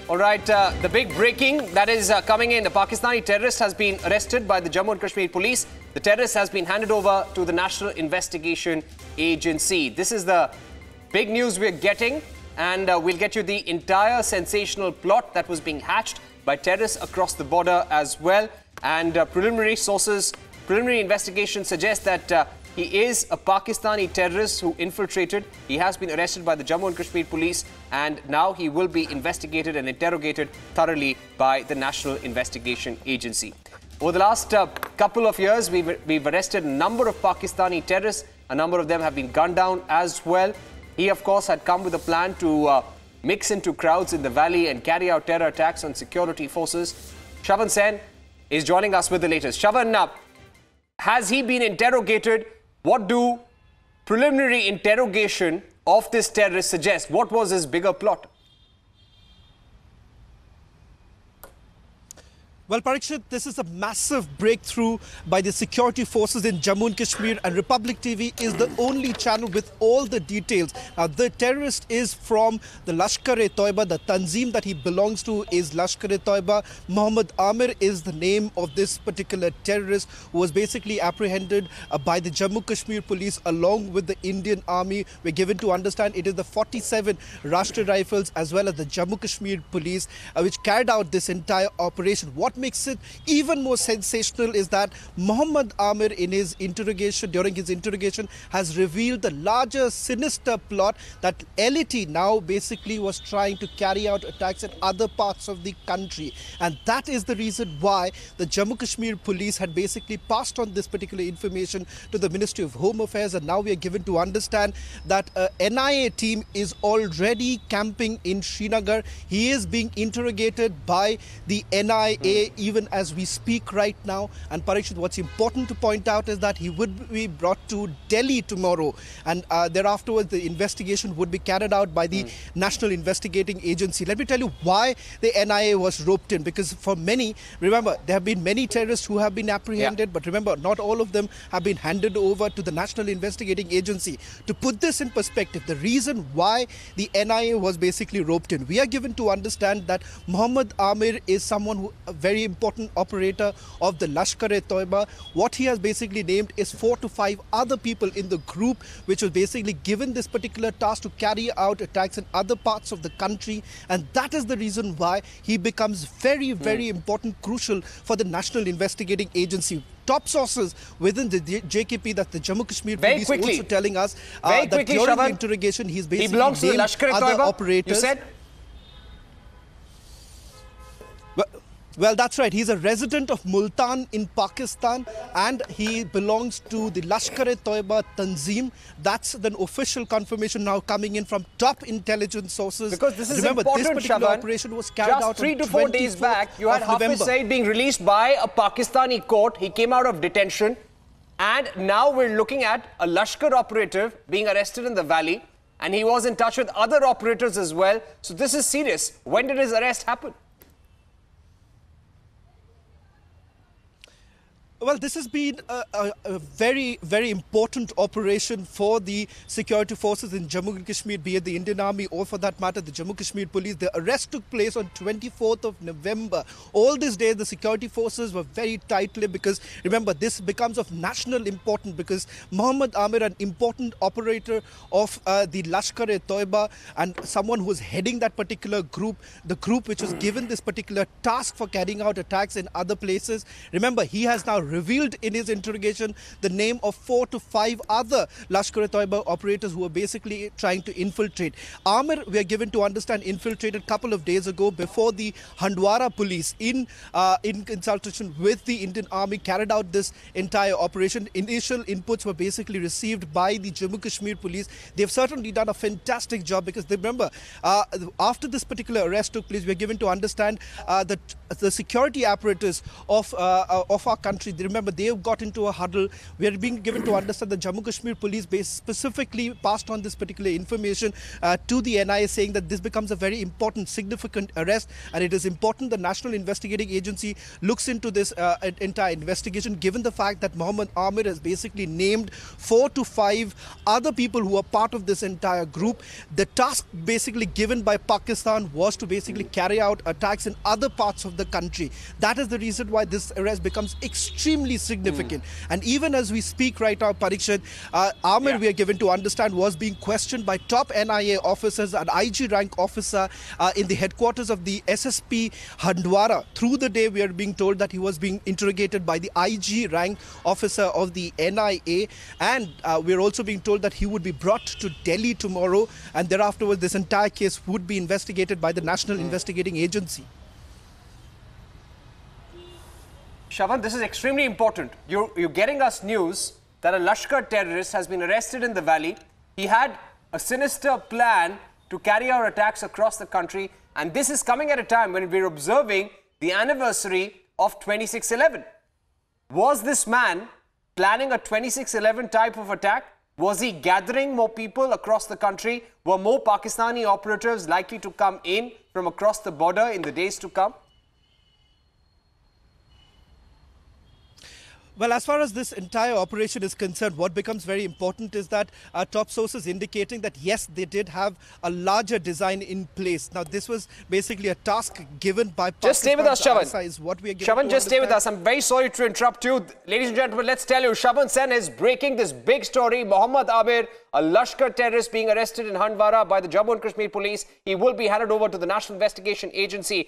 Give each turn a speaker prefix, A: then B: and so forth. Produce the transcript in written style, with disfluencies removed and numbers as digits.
A: All right, the big breaking that is coming in. The Pakistani terrorist has been arrested by the Jammu and Kashmir police. The terrorist has been handed over to the National Investigation Agency. This is the big news we're getting, and we'll get you the entire sensational plot that was being hatched by terrorists across the border as well. And preliminary investigations suggest that he is a Pakistani terrorist who infiltrated. He has been arrested by the Jammu and Kashmir police, and now he will be investigated and interrogated thoroughly by the National Investigation Agency. Over the last couple of years, we've arrested a number of Pakistani terrorists. A number of them have been gunned down as well. He, of course, had come with a plan to mix into crowds in the valley and carry out terror attacks on security forces. Shravan Sen is joining us with the latest. Shravan, has he been interrogated? What do preliminary interrogation of this terrorist suggest? What was his bigger plot?
B: Well, Parikshit, this is a massive breakthrough by the security forces in Jammu and Kashmir, and Republic TV is the only channel with all the details. Now, the terrorist is from the Lashkar-e-Toiba. The Tanzim that he belongs to is Lashkar-e-Toiba. Muhammad Amir is the name of this particular terrorist, who was basically apprehended by the Jammu Kashmir police along with the Indian Army. We're given to understand it is the 47 Rashtriya Rifles as well as the Jammu Kashmir police which carried out this entire operation. What makes it even more sensational is that Muhammad Amir, during his interrogation, has revealed the larger sinister plot that LAT now basically was trying to carry out attacks in other parts of the country. And that is the reason why the Jammu Kashmir police had basically passed on this particular information to the Ministry of Home Affairs, and now we are given to understand that a NIA team is already camping in Srinagar. He is being interrogated by the NIA even as we speak right now. And Parikshit, what's important to point out is that he would be brought to Delhi tomorrow, and thereafter the investigation would be carried out by the National Investigating Agency. Let me tell you why the NIA was roped in, because for many, remember, there have been many terrorists who have been apprehended, but remember, not all of them have been handed over to the National Investigating Agency. To put this in perspective, the reason why the NIA was basically roped in, we are given to understand that Muhammad Amir is someone who very important operator of the Lashkar-e-Toiba. What he has basically named is 4 to 5 other people in the group which was basically given this particular task to carry out attacks in other parts of the country, and that is the reason why he becomes very, very important, crucial for the National Investigating Agency. Top sources within the JKP, that the Jammu Kashmir police also telling us that during the interrogation he's basically
A: belongs to the
B: other operators.
A: You said?
B: Well, that's right. He's a resident of Multan in Pakistan, and he belongs to the Lashkar-e-Toiba Tanzim. That's the official confirmation now coming in from top intelligence sources.
A: Because this is
B: Remember,
A: important,
B: this particular
A: Shravan.
B: operation was carried out
A: Just 3 to 4 days back, you had Hafiz Saeed being released by a Pakistani court. He came out of detention, and now we're looking at a Lashkar operative being arrested in the valley, and he was in touch with other operators as well. So this is serious. When did his arrest happen?
B: Well, this has been a very, very important operation for the security forces in Jammu and Kashmir, be it the Indian Army or, for that matter, the Jammu Kashmir police. The arrest took place on 24th of November. All these days, the security forces were very tight-lipped because, remember, this becomes of national importance because Muhammad Amir, an important operator of the Lashkar-e-Toiba and someone who was heading that particular group, the group which was given this particular task for carrying out attacks in other places. Remember, he has now revealed in his interrogation the name of 4 to 5 other Lashkar-e-Toiba operators who were basically trying to infiltrate. Amir, we are given to understand, infiltrated a couple of days ago before the Handwara police in consultation with the Indian Army carried out this entire operation. Initial inputs were basically received by the Jammu Kashmir police. They've certainly done a fantastic job because they remember after this particular arrest took place, we are given to understand that the security apparatus of our country, remember, they got into a huddle. We are being given to understand the Jammu Kashmir police base specifically passed on this particular information to the NIA, saying that this becomes a very important, significant arrest, and it is important the National Investigating Agency looks into this entire investigation, given the fact that Mohammed Amir has basically named 4 to 5 other people who are part of this entire group. The task basically given by Pakistan was to basically carry out attacks in other parts of the country. That is the reason why this arrest becomes extremely significant. And even as we speak right now, Parikshit, Amir, we are given to understand, was being questioned by top NIA officers, an IG rank officer in the headquarters of the SSP Handwara. Through the day, we are being told that he was being interrogated by the IG rank officer of the NIA, and we are also being told that he would be brought to Delhi tomorrow, and thereafter this entire case would be investigated by the National Investigating Agency.
A: Shravan, this is extremely important. You're getting us news that a Lashkar terrorist has been arrested in the valley. He had a sinister plan to carry out attacks across the country, and this is coming at a time when we're observing the anniversary of 26/11. Was this man planning a 26/11 type of attack? Was he gathering more people across the country? Were more Pakistani operatives likely to come in from across the border in the days to come?
B: Well, as far as this entire operation is concerned, what becomes very important is that top sources indicating that, yes, they did have a larger design in place. Now, this was basically a task given by Pakistan.
A: Just stay with us, Shravan.
B: Shravan,
A: just stay with us. I'm very sorry to interrupt you. Ladies and gentlemen, let's tell you, Shravan Sen is breaking this big story. Mohammed Amir, a Lashkar terrorist being arrested in Handwara by the Jammu and Kashmir police. He will be handed over to the National Investigation Agency.